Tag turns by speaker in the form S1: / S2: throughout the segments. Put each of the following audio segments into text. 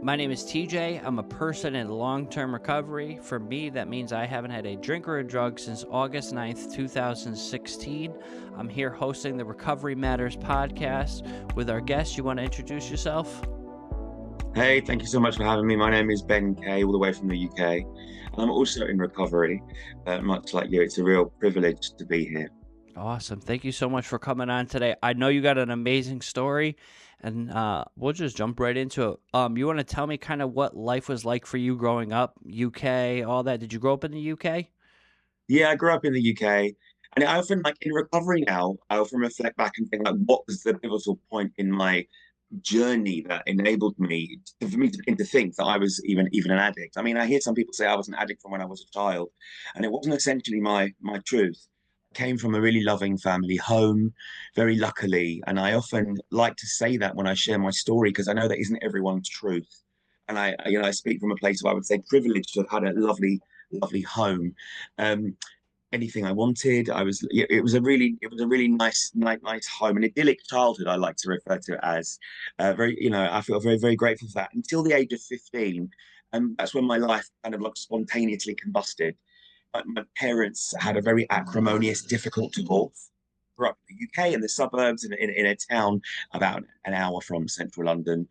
S1: My name is TJ. I'm a person in long-term recovery. For me, that means I haven't had a drink or a drug since August 9th, 2016. I'm here hosting the Recovery Matters podcast with our guest. You want to introduce yourself?
S2: Hey, thank you so much for having me. My name is Kaye, all the way from the UK. And I'm also in recovery, much like you. It's a real privilege to be here.
S1: Awesome. Thank you so much for coming on today. I know you got an amazing story, and we'll just jump right into it. You want to tell me kind of what life was like for you growing up, UK, all that? Did you grow up in the UK?
S2: Yeah, I grew up in the UK, and I often, like in recovery now, I often reflect back and think, like, what was the pivotal point in my journey that enabled me for me to begin to think that I was even an addict. I mean, I hear some people say I was an addict from when I was a child, and it wasn't essentially my truth. I came from a really loving family home, very luckily, and I often like to say that when I share my story because I know that isn't everyone's truth. And I speak from a place of, I would say, privileged to have had a lovely home. Um, Anything I wanted. It was a really nice home, an idyllic childhood. I like to refer to it as I feel very grateful for that until the age of 15, and that's when my life kind of like spontaneously combusted. My parents had a very acrimonious, difficult divorce. Grew up in the UK in the suburbs in a town about an hour from central London.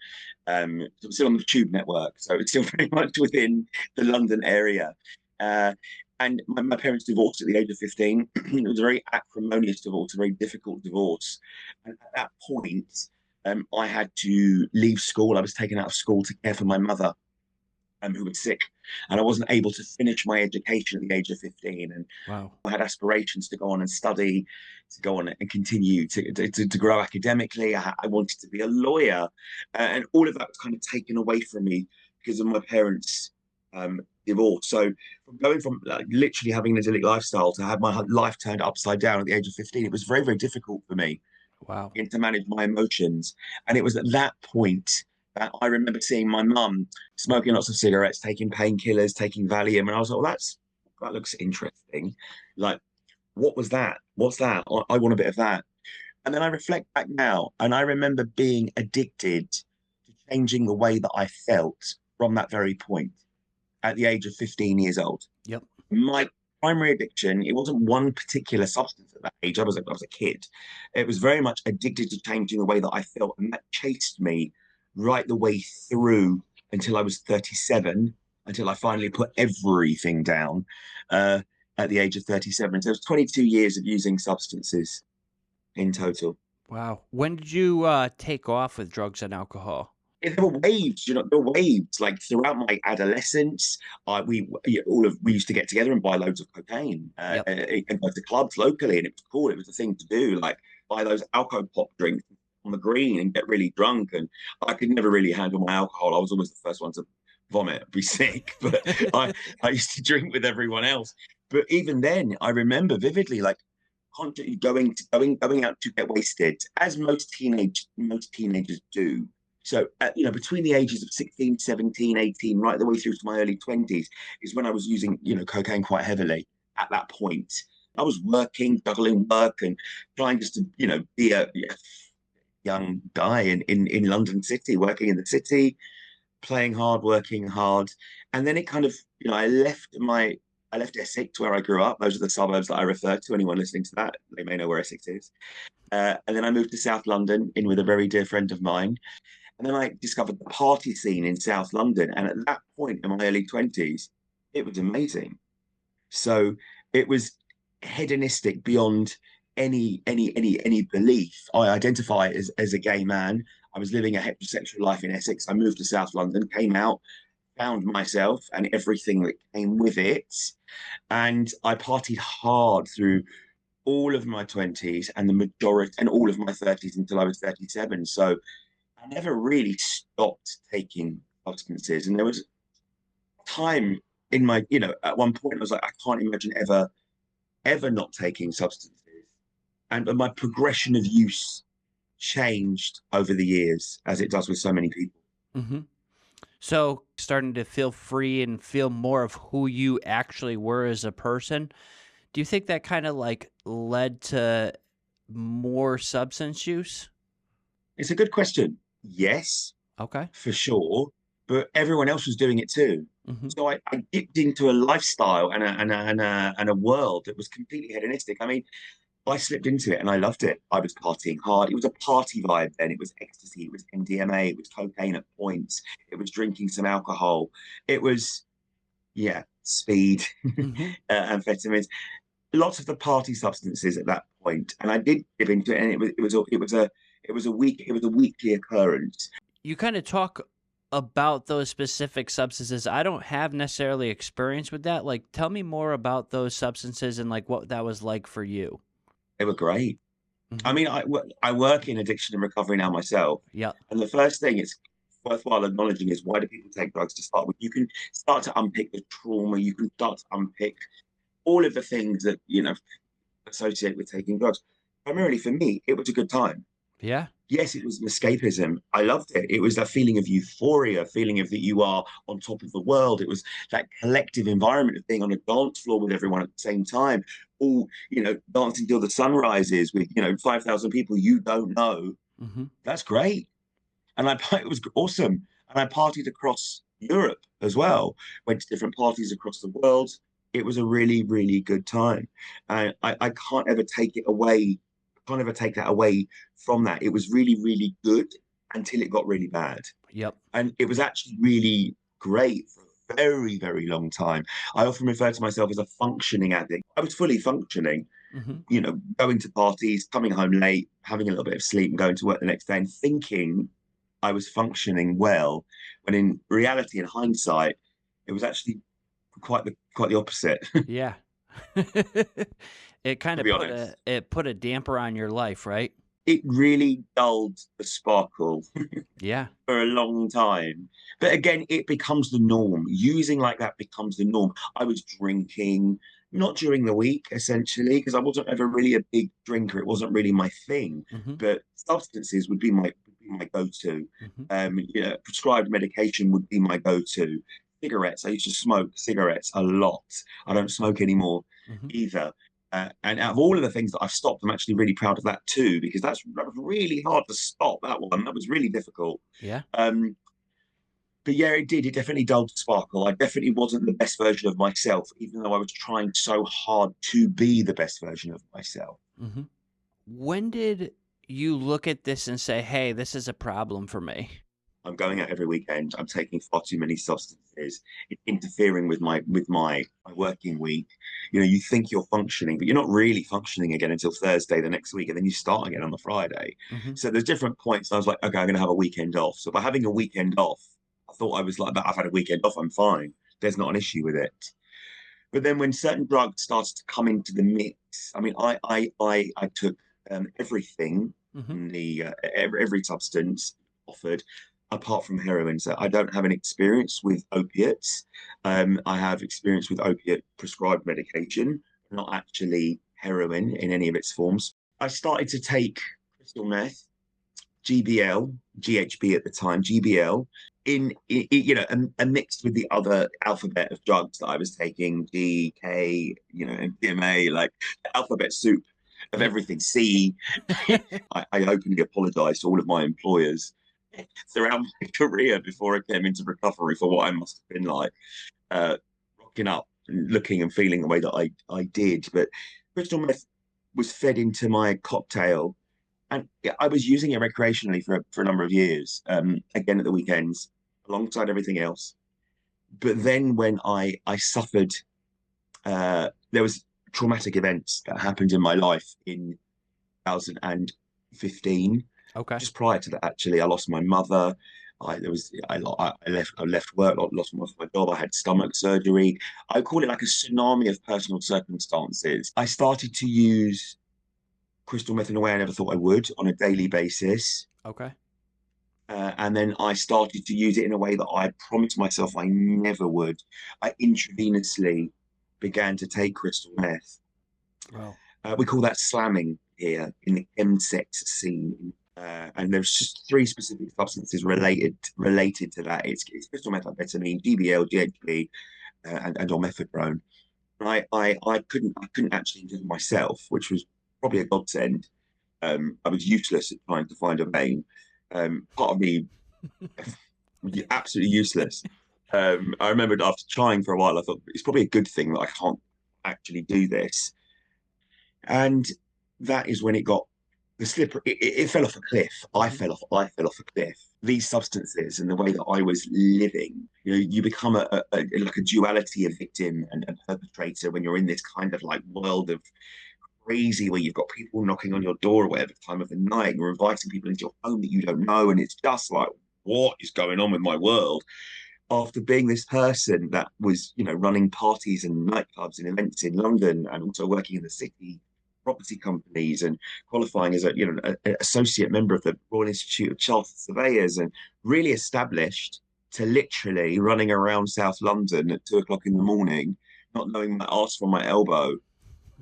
S2: So still on the tube network, so it's still very much within the London area. Uh, and my parents divorced at the age of 15. It was a very acrimonious divorce, a very difficult divorce. And at that point, I had to leave school. I was taken out of school to care for my mother, who was sick, and I wasn't able to finish my education at the age of 15. And
S1: Wow.
S2: I had aspirations to go on and study, to go on and continue to grow academically. I wanted to be a lawyer, and all of that was kind of taken away from me because of my parents' divorce. So, from going from like, literally having an idyllic lifestyle to have my life turned upside down at the age of 15, it was very difficult for me
S1: Wow.
S2: to manage my emotions. And it was at that point that I remember seeing my mum smoking lots of cigarettes, taking painkillers, taking Valium, and I was like, "Well, that looks interesting. Like, what was that? What's that? I want a bit of that." And then I reflect back now, and I remember being addicted to changing the way that I felt from that very point at the age of 15 years old.
S1: Yep.
S2: My primary addiction, it wasn't one particular substance at that age. I was a kid. It was very much addicted to changing the way that I felt, and that chased me right the way through until I was 37, until I finally put everything down uh, at the age of 37. So it was 22 years of using substances in total.
S1: Wow. When did you take off with drugs and alcohol?
S2: There were waves, there were waves. Like throughout my adolescence, we used to get together and buy loads of cocaine
S1: Yep.
S2: and go to clubs locally, and it was cool. It was the thing to do, like buy those alcohol pop drinks on the green and get really drunk. And I could never really handle my alcohol. I was always the first one to vomit, be sick. But I used to drink with everyone else. But even then, I remember vividly, like constantly going out to get wasted, as most teenagers do. So, between the ages of 16, 17, 18, right the way through to my early 20s is when I was using, cocaine quite heavily at that point. I was working, juggling work and trying just to, be a young guy in London City, working in the city, playing hard, working hard. And then it kind of, I left Essex where I grew up. Those are the suburbs that I refer to. Anyone listening to that, they may know where Essex is. And then I moved to South London in with a very dear friend of mine. And then I discovered the party scene in South London. And at that point in my early 20s, it was amazing. So it was hedonistic beyond any belief. I identify as a gay man. I was living a heterosexual life in Essex. I moved to South London, came out, found myself and everything that came with it. And I partied hard through all of my 20s and the majority and all of my 30s until I was 37. So I never really stopped taking substances. And there was time in my, at one point I was like, I can't imagine ever not taking substances. And but my progression of use changed over the years, as it does with so many people.
S1: Hmm. So starting to feel free and feel more of who you actually were as a person. Do you think that kind of like led to more substance use?
S2: It's a good question. Yes,
S1: Okay.
S2: for sure. but everyone else was doing it too.
S1: Hmm.
S2: So I dipped into a lifestyle and a world that was completely hedonistic. I mean, I slipped into it and I loved it. I was partying hard. It was a party vibe then. It was ecstasy. It was MDMA. It was cocaine at points. It was drinking some alcohol. It was, yeah, speed,
S1: Hmm.
S2: amphetamines, lots of the party substances at that point. And I did dip into it, and it was a weekly occurrence.
S1: You kind of talk about those specific substances. I don't have necessarily experience with that. Like, tell me more about those substances and like what that was like for you.
S2: They were great. I
S1: Hmm.
S2: mean, I work in addiction and recovery now myself.
S1: Yeah.
S2: And the first thing it's worthwhile acknowledging is, why do people take drugs to start with? You can start to unpick the trauma. You can start to unpick all of the things that, associate with taking drugs. Primarily for me, it was a good time.
S1: Yeah.
S2: Yes, it was an escapism. I loved it. It was that feeling of euphoria, feeling of that you are on top of the world. It was that collective environment of being on a dance floor with everyone at the same time, all, dancing till the sun rises with, 5,000 people you don't know.
S1: Hmm.
S2: That's great. And it was awesome. And I partied across Europe as well, went to different parties across the world. It was a really, really good time. And I can't ever take it away, can't ever take that away from that. It was really, really good until it got really bad.
S1: Yep.
S2: And it was actually really great for a very, very long time. I often refer to myself as a functioning addict. I was fully functioning,
S1: Hmm.
S2: going to parties, coming home late, having a little bit of sleep and going to work the next day and thinking I was functioning well, when in reality, in hindsight, it was actually quite the opposite.
S1: Yeah. It kind
S2: To
S1: of
S2: be
S1: put
S2: honest,
S1: a damper on your life, right?
S2: it really dulled the sparkle
S1: Yeah.
S2: for a long time. But again, it becomes the norm. Using like that becomes the norm. I was drinking, not during the week, essentially, because I wasn't ever really a big drinker. It wasn't really my thing.
S1: Hmm.
S2: But substances would be my go-to.
S1: Hmm.
S2: Prescribed medication would be my go-to. Cigarettes, I used to smoke cigarettes a lot. I don't smoke anymore
S1: Hmm.
S2: either. And out of all of the things that I've stopped, I'm actually really proud of that too, because that was really hard to stop. That one, that was really difficult.
S1: Yeah.
S2: Um, but yeah, it did. It definitely dulled the sparkle. I definitely wasn't the best version of myself, even though I was trying so hard to be the best version of myself.
S1: Hmm. When did you look at this and say, "Hey, this is a problem for me"?
S2: I'm going out every weekend. I'm taking far too many substances. It's interfering with my working week. You think you're functioning, but you're not really functioning again until Thursday the next week, and then you start again on the Friday.
S1: Hmm.
S2: So there's different points. I was like, okay, I'm going to have a weekend off. So by having a weekend off, I thought I was like, but I've had a weekend off. I'm fine. There's not an issue with it. But then when certain drugs started to come into the mix, I mean, I took everything,
S1: Hmm.
S2: every substance offered, apart from heroin. So I don't have an experience with opiates. I have experience with opiate prescribed medication, not actually heroin in any of its forms. I started to take crystal meth, GBL, GHB at the time, GBL, and mixed with the other alphabet of drugs that I was taking, D, K, MDMA, like the alphabet soup of
S1: Yeah.
S2: everything. C. I openly apologise to all of my employers throughout my career before I came into recovery for what I must have been like, rocking up and looking and feeling the way that I did. But crystal meth was fed into my cocktail, and I was using it recreationally for a number of years, again at the weekends, alongside everything else. But then when I suffered, there was traumatic events that happened in my life in 2015.
S1: Okay.
S2: Just prior to that, actually, I lost my mother. I left work, lost my job. I had stomach surgery. I call it like a tsunami of personal circumstances. I started to use crystal meth in a way I never thought I would, on a daily basis.
S1: Okay.
S2: And then I started to use it in a way that I promised myself I never would. I intravenously began to take crystal meth.
S1: Well.
S2: We call that slamming here in the Chemsex scene. And there's just three specific substances related to that. It's crystal methamphetamine, GBL, GHB, and or mephedrone. I couldn't actually do it myself, which was probably a godsend. I was useless at trying to find a vein. Part of me absolutely useless. I remembered after trying for a while, I thought it's probably a good thing that I can't actually do this. And that is when it got the slipper. It fell off a cliff.
S1: Mhm.
S2: I fell off a cliff. These substances and the way that I was living, you become like a duality of victim and perpetrator when you're in this kind of like world of crazy where you've got people knocking on your door at whatever time of the night, and you're inviting people into your home that you don't know, and it's just like, what is going on with my world? After being this person that was, running parties and nightclubs and events in London and also working in the city property companies and qualifying as an associate member of the Royal Institute of Chartered Surveyors and really established, to literally running around South London at 2 o'clock in the morning, not knowing my arse from my elbow,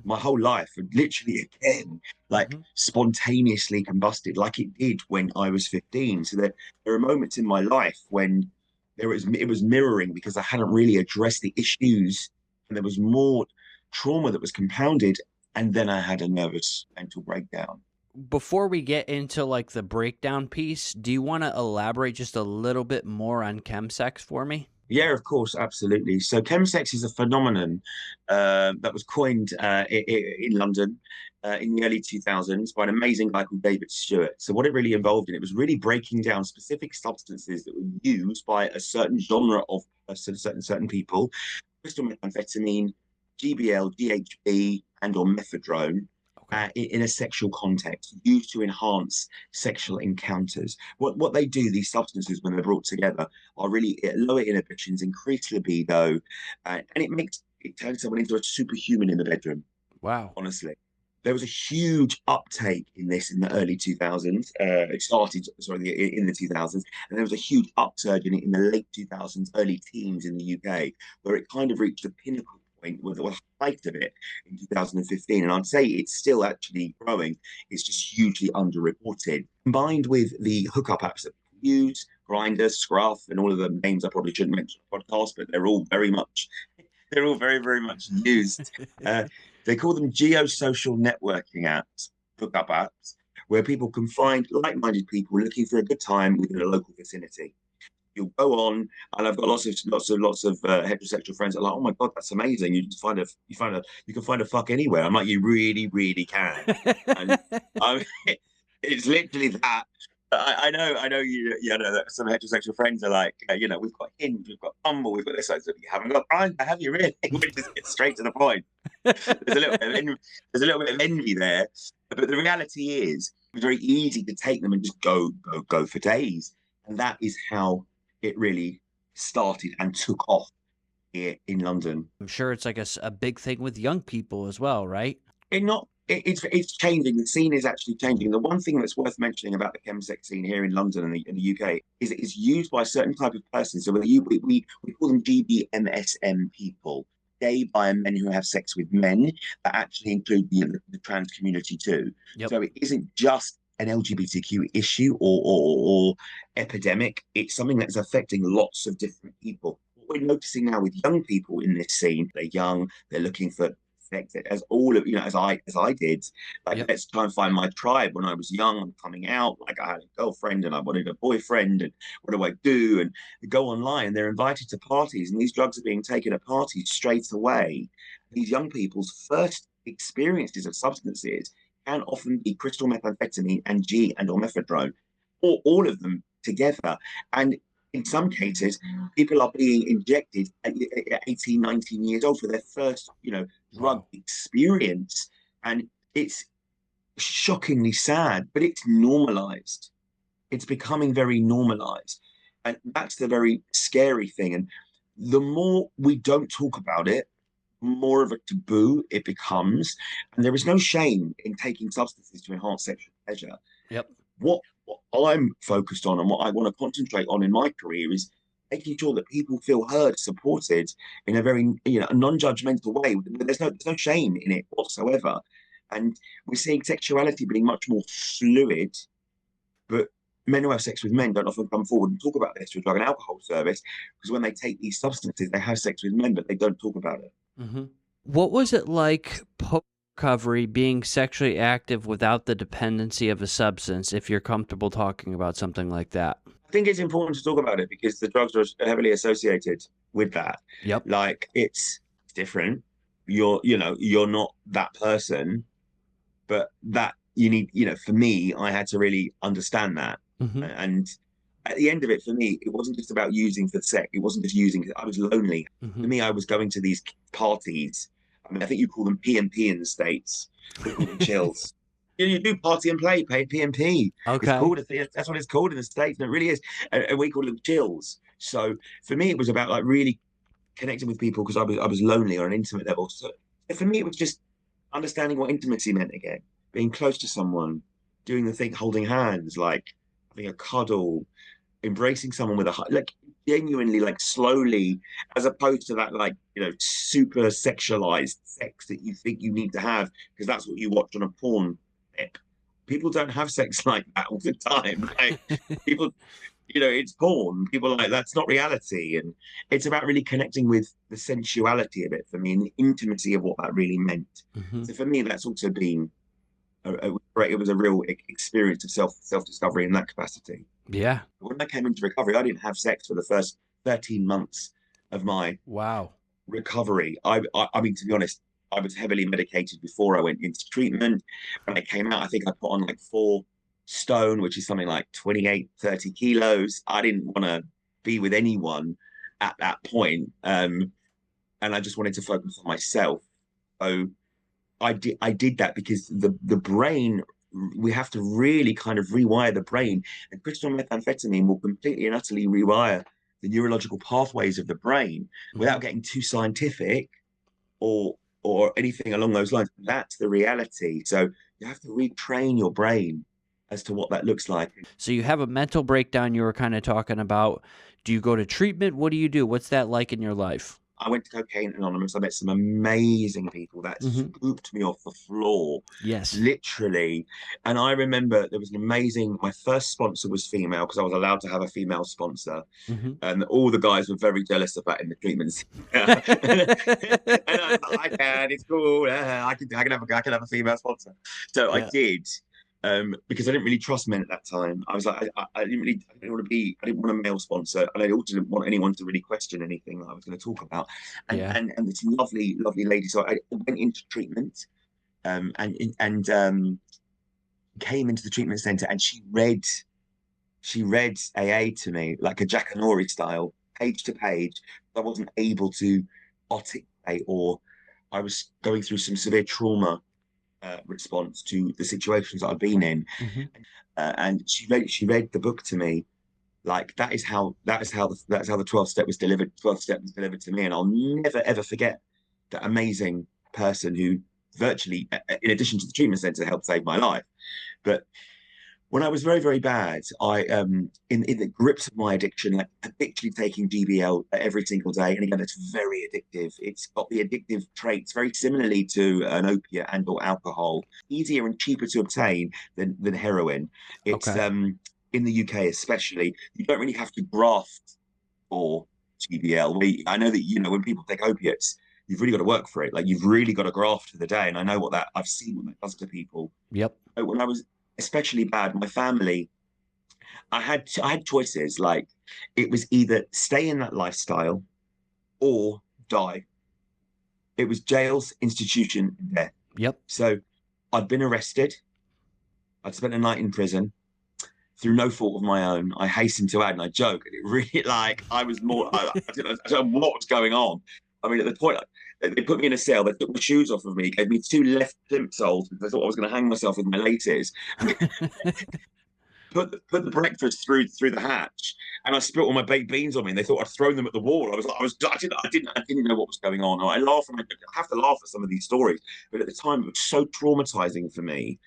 S2: my whole life would literally again like
S1: Mhm.
S2: spontaneously combusted like it did when I was 15. So there are moments in my life when it was mirroring because I hadn't really addressed the issues, and there was more trauma that was compounded, and then I had a nervous mental breakdown.
S1: Before we get into like the breakdown piece, do you want to elaborate just a little bit more on chemsex for me?
S2: Yeah, of course, absolutely. So chemsex is a phenomenon that was coined in London in the early 2000s by an amazing guy called David Stewart. So what it really involved in, it was really breaking down specific substances that were used by a certain genre of certain people: crystal methamphetamine, GBL, GHB, and or mephedrone.
S1: Okay.
S2: In a sexual context, used to enhance sexual encounters. What they do, these substances, when they're brought together, are really lower inhibitions, increase libido, and it turns someone into a superhuman in the bedroom.
S1: Wow.
S2: Honestly, there was a huge uptake in this in the early 2000s. It started, sorry, in the 2000s, and there was a huge upsurge in it in the late 2000s, early teens in the UK, where it kind of reached a pinnacle point with the height of it in 2015. And I'd say it's still actually growing. It's just hugely underreported. Combined with the hookup apps that people use, Grindr, Scruff, and all of the names I probably shouldn't mention on the podcast, but they're all very, very much used. They call them geosocial networking apps, hookup apps, where people can find like-minded people looking for a good time within a local vicinity. You'll go on, and I've got lots of heterosexual friends that are like, "Oh my god, that's amazing! You can find a fuck anywhere." I'm like, "You really, really can," and it's literally that. I know you know that some heterosexual friends are like, we've got Hinge, we've got Bumble, we've got this. So you haven't got Grindr, have you really? We just get straight to the point. There's a little bit of envy there, but the reality is, it's very easy to take them and just go for days, and that is how it really started and took off here in London.
S1: I'm sure it's like a big thing with young people as well, right?
S2: It's changing. The scene is actually changing. The one thing that's worth mentioning about the chemsex scene here in London and in the UK is it is used by a certain type of person. So we call them GBMSM people, gay bi and men who have sex with men, that actually include the trans community too.
S1: Yep.
S2: So it isn't just an LGBTQ issue or epidemic. It's something that's affecting lots of different people. What we're noticing now with young people in this scene, they're young, they're looking for as all of as I did, like,
S1: Yep.
S2: let's try and find my tribe. When I was young and coming out, like, I had a girlfriend and I wanted a boyfriend, and what do I do? And they go online, they're invited to parties, and these drugs are being taken at parties straight away. These young people's first experiences of substances can often be crystal methamphetamine and G and or mephedrone, or all of them together. And in some cases, people are being injected at 18, 19 years old for their first, drug
S1: Wow.
S2: experience. And it's shockingly sad, but it's normalized. It's becoming very normalized. And that's the very scary thing. And the more we don't talk about it, more of a taboo it becomes. And there is no shame in taking substances to enhance sexual pleasure.
S1: Yep.
S2: What I'm focused on and what I want to concentrate on in my career is making sure that people feel heard, supported in a very non-judgmental way. There's no shame in it whatsoever, and we're seeing sexuality being much more fluid. But men who have sex with men don't often come forward and talk about this to a drug and alcohol service, because when they take these substances, they have sex with men, but they don't talk about it.
S1: Mm-hmm. What was it like post-recovery being sexually active without the dependency of a substance, if you're comfortable talking about something like that?
S2: think it's important to talk about it because the drugs are heavily associated with that.
S1: Yep.
S2: Like it's different. You're not that person, but that you need, for me, I had to really understand that.
S1: Mm-hmm.
S2: And at the end of it, for me, it wasn't just about using for sex. It wasn't just using. I was lonely.
S1: Mm-hmm.
S2: For me, I was going to these parties. I mean, I think you call them P&P in the States. We call them chills. You do party and play, pay P&P. It's
S1: Okay.
S2: called, that's what it's called in the States, and it really is. And we call them chills. So for me, it was about like really connecting with people because I was lonely on an intimate level. So for me, it was just understanding what intimacy meant again, being close to someone, doing the thing, holding hands, like having a cuddle, embracing someone with like genuinely, like slowly, as opposed to that like super sexualized sex that you think you need to have because that's what you watch on a porn clip. People don't have sex like that all the time. Like people, it's porn. People are like, that's not reality. And it's about really connecting with the sensuality of it for me and the intimacy of what that really meant.
S1: Mm-hmm.
S2: So for me, that's also been it was a real experience of self-discovery in that capacity.
S1: Yeah.
S2: When I came into recovery, I didn't have sex for the first 13 months of my recovery. I mean, to be honest, I was heavily medicated before I went into treatment. When I came out, I think I put on like 4 stone, which is something like 28, 30 kilos. I didn't want to be with anyone at that point. And I just wanted to focus on myself. So I did that because the brain, we have to really kind of rewire the brain, and crystal methamphetamine will completely and utterly rewire the neurological pathways of the brain without getting too scientific or anything along those lines. That's the reality. So you have to retrain your brain as to what that looks like.
S1: So you have a mental breakdown you were kind of talking about. Do you go to treatment? What do you do? What's that like in your life?
S2: I went to Cocaine Anonymous. I met some amazing people that scooped me off the floor.
S1: Yes.
S2: Literally. And I remember there was my first sponsor was female because I was allowed to have a female sponsor. Mm-hmm. And all the guys were very jealous of that in the treatments. And I was like, I can, it's cool. I can have a female sponsor. So I did. Because I didn't really trust men at that time. I was like, I didn't want a male sponsor, and I also didn't want anyone to really question anything that I was going to talk about. And this lovely lady. So I went into treatment, and came into the treatment center, and she read AA to me like a Jackanory style, page to page. I wasn't able to articulate, or I was going through some severe trauma. Response to the situations that I've been in, and she read the book to me. Like that is how the 12th step was delivered. 12th step was delivered to me, and I'll never ever forget that amazing person who virtually, in addition to the treatment center, helped save my life. But when I was very, very bad, I in the grips of my addiction, like habitually taking GBL every single day, and again, it's very addictive. It's got the addictive traits very similarly to an opiate and or alcohol, easier and cheaper to obtain than heroin. It's in the UK especially, you don't really have to graft for GBL. I know that when people take opiates, you've really got to work for it. Like you've really got to graft for the day, and I know I've seen what that does to people.
S1: Yep.
S2: So when I was especially bad, my family, I had choices. Like it was either stay in that lifestyle or die. It was jails, institution, death.
S1: Yep.
S2: So I'd been arrested. I'd spent a night in prison through no fault of my own. I hasten to add, and I joke, and it really I was more. I don't know what was going on. I mean, at the point they put me in a cell, they took my shoes off of me, gave me 2 left plimsolls because I thought I was going to hang myself with my laces. put the breakfast through the hatch, and I spilt all my baked beans on me, and they thought I'd thrown them at the wall. I didn't know what was going on. I laugh, and I have to laugh at some of these stories, but at the time it was so traumatizing for me.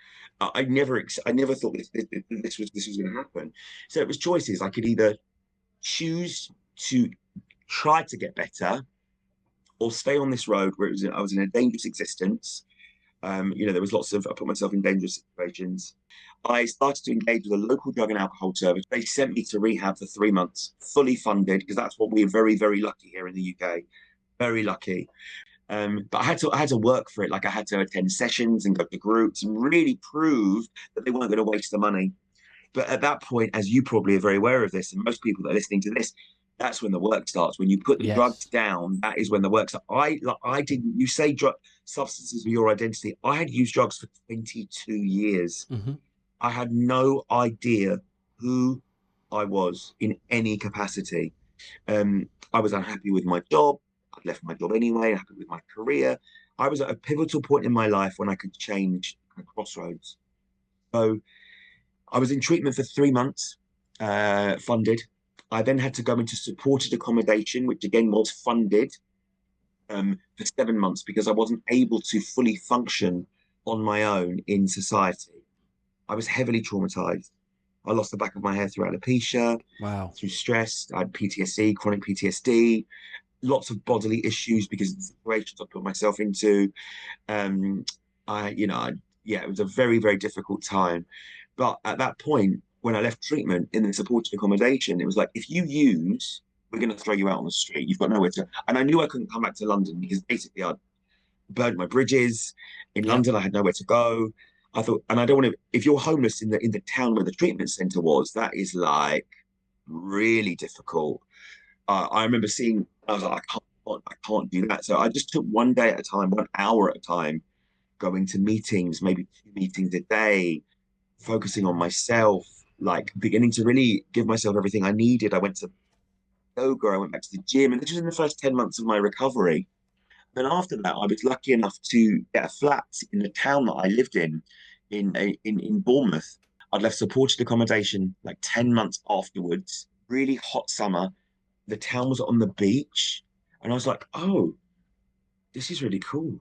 S2: I never thought this was going to happen. So it was choices. I could either choose to try to get better, or stay on this road where I was in a dangerous existence. There was I put myself in dangerous situations. I started to engage with a local drug and alcohol service. They sent me to rehab for 3 months, fully funded, because that's what we're very, very lucky here in the UK. Very lucky. But I had to work for it. Like I had to attend sessions and go to groups and really prove that they weren't going to waste the money. But at that point, as you probably are very aware of this, and most people that are listening to this, that's when the work starts. When you put the drugs
S1: Yes.
S2: down, that is when the work starts. I didn't. You say substances were your identity. I had used drugs for 22 years.
S1: Mm-hmm.
S2: I had no idea who I was in any capacity. I was unhappy with my job. I'd left my job anyway, happy with my career. I was at a pivotal point in my life when I could change a crossroads. So I was in treatment for 3 months, funded. I then had to go into supported accommodation, which again was funded for 7 months because I wasn't able to fully function on my own in society. I was heavily traumatized. I lost the back of my hair through alopecia,
S1: Wow.
S2: through stress. I had PTSD, chronic PTSD, lots of bodily issues because of the situations I put myself into. Um, yeah, it was a very, very difficult time. But at that point, when I left treatment in the supported accommodation, it was like, if you use, we're going to throw you out on the street. You've got nowhere to. And I knew I couldn't come back to London because basically I'd burned my bridges. In
S1: Yep.
S2: London, I had nowhere to go. I thought, and I don't want to. If you're homeless in the town where the treatment centre was, that is like really difficult. I remember seeing. I was like, I can't do that. So I just took one day at a time, 1 hour at a time, going to meetings, maybe 2 meetings a day, focusing on myself, like beginning to really give myself everything I needed. I went to yoga, I went back to the gym, and this was in the first 10 months of my recovery. Then after that, I was lucky enough to get a flat in the town that I lived in Bournemouth. I'd left supported accommodation like 10 months afterwards, really hot summer. The town was on the beach. And I was like, oh, this is really cool.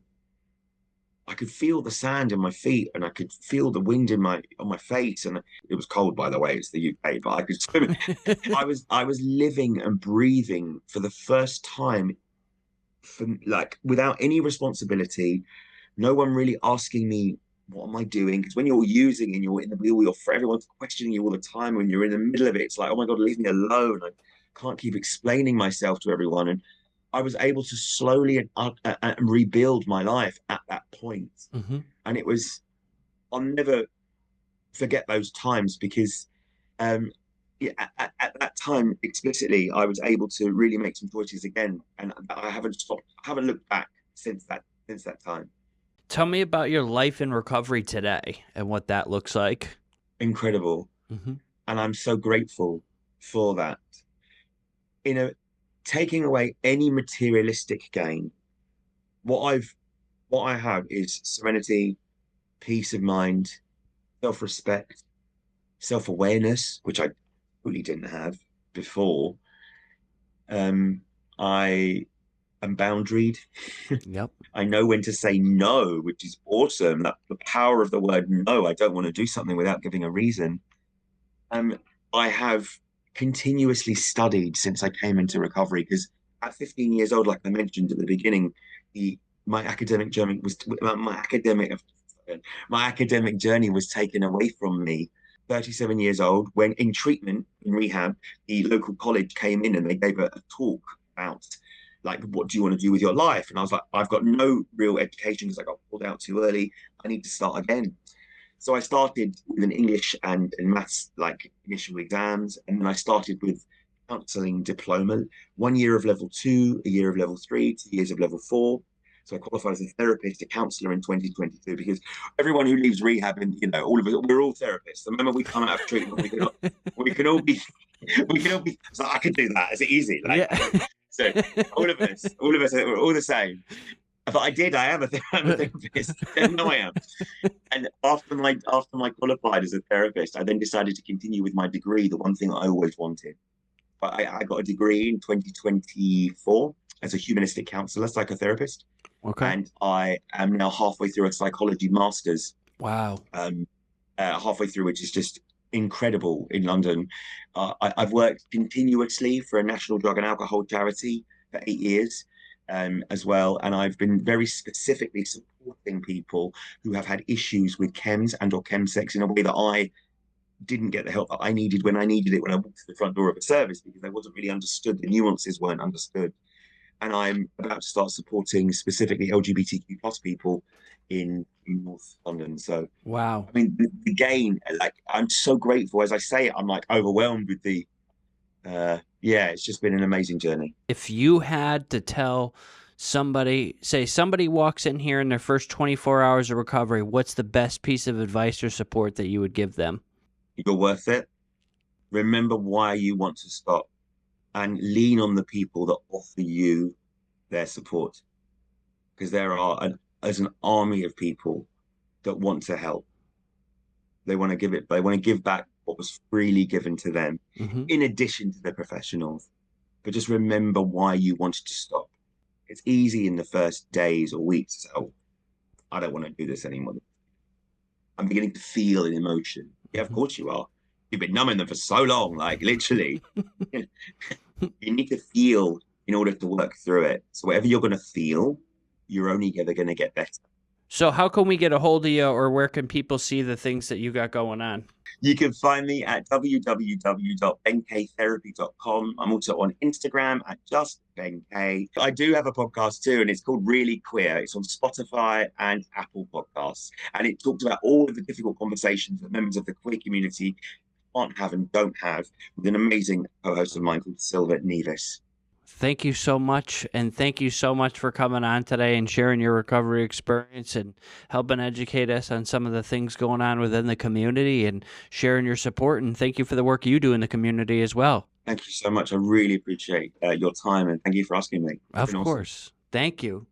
S2: I could feel the sand in my feet and I could feel the wind on my face. And it was cold, by the way, it's the UK, but I could swim. I was living and breathing for the first time like without any responsibility, no one really asking me what am I doing? Because when you're using and you're in the wheel, everyone's questioning you all the time. When you're in the middle of it, it's like, oh my God, leave me alone. I can't keep explaining myself to everyone. And I was able to slowly and rebuild my life at that point.
S1: Mm-hmm.
S2: And I'll never forget those times because yeah, at that time explicitly, I was able to really make some choices again, and I haven't stopped. I haven't looked back since that time.
S1: Tell me about your life in recovery today and what that looks like.
S2: Incredible,
S1: Mm-hmm.
S2: and I'm so grateful for that. Taking away any materialistic gain, what I have is serenity, peace of mind, self-respect, self-awareness, which I really didn't have before. I am boundaried.
S1: Yep.
S2: I know when to say no, which is awesome. That the power of the word no. I don't want to do something without giving a reason. I have continuously studied since I came into recovery because at 15 years old, like I mentioned at the beginning, my academic journey was my academic journey was taken away from me. 37 years old, when in treatment in rehab, the local college came in and they gave a talk about like, what do you want to do with your life? And I was like, I've got no real education because I got pulled out too early. I need to start again. So I started with an English and maths like initial exams, and then I started with counselling diploma, 1 year of level 2, a year of level 3, 2 years of level 4. So I qualified as a therapist, a counsellor in 2022 because everyone who leaves rehab, and all of us, we're all therapists. The moment we come out of treatment, we can all be So I could do that. It's easy, like
S1: Yeah.
S2: so. All of us, are all the same. But I am a therapist. No, I am. And after my qualified as a therapist, I then decided to continue with my degree, the one thing I always wanted. But I got a degree in 2024 as a humanistic counselor, psychotherapist,
S1: Okay.
S2: and I am now halfway through a psychology master's.
S1: Wow.
S2: Halfway through, which is just incredible in London. I've worked continuously for a national drug and alcohol charity for 8 years. As well, and I've been very specifically supporting people who have had issues with chems and or chemsex in a way that I didn't get the help that I needed when I needed it when I walked to the front door of a service because I wasn't really understood. The nuances weren't understood. and I'm about to start supporting specifically LGBTQ plus people in North London. So,
S1: Wow.
S2: I mean, the gain, like, I'm so grateful. As I say, I'm like overwhelmed with the, yeah, it's just been an amazing journey.
S1: If you had to tell somebody, say somebody walks in here in their first 24 hours of recovery, what's the best piece of advice or support that you would give them?
S2: You're worth it. Remember why you want to stop and lean on the people that offer you their support. Because there's an army of people that want to help. They want to give it, they want to give back what was freely given to them,
S1: Mm-hmm.
S2: in addition to the professionals. But just remember why you wanted to stop. It's easy in the first days or weeks to say, oh, I don't want to do this anymore. I'm beginning to feel an emotion. Yeah, of
S1: Mm-hmm.
S2: course you are. You've been numbing them for so long, like literally. You need to feel in order to work through it. So whatever you're going to feel, you're only ever going to get better.
S1: So how can we get a hold of you, or where can people see the things that you got going on?
S2: You can find me at www.benkaytherapy.com. I'm also on Instagram at justbenkay. I do have a podcast too, and it's called Really Queer. It's on Spotify and Apple Podcasts. And it talks about all of the difficult conversations that members of the queer community can't have and don't have, with an amazing co-host of mine called Silva Nevis.
S1: Thank you so much, and thank you so much for coming on today and sharing your recovery experience and helping educate us on some of the things going on within the community and sharing your support. And thank you for the work you do in the community as well.
S2: Thank you so much. I really appreciate your time, and thank you for asking me. It's
S1: Of
S2: been awesome.
S1: course. Thank you.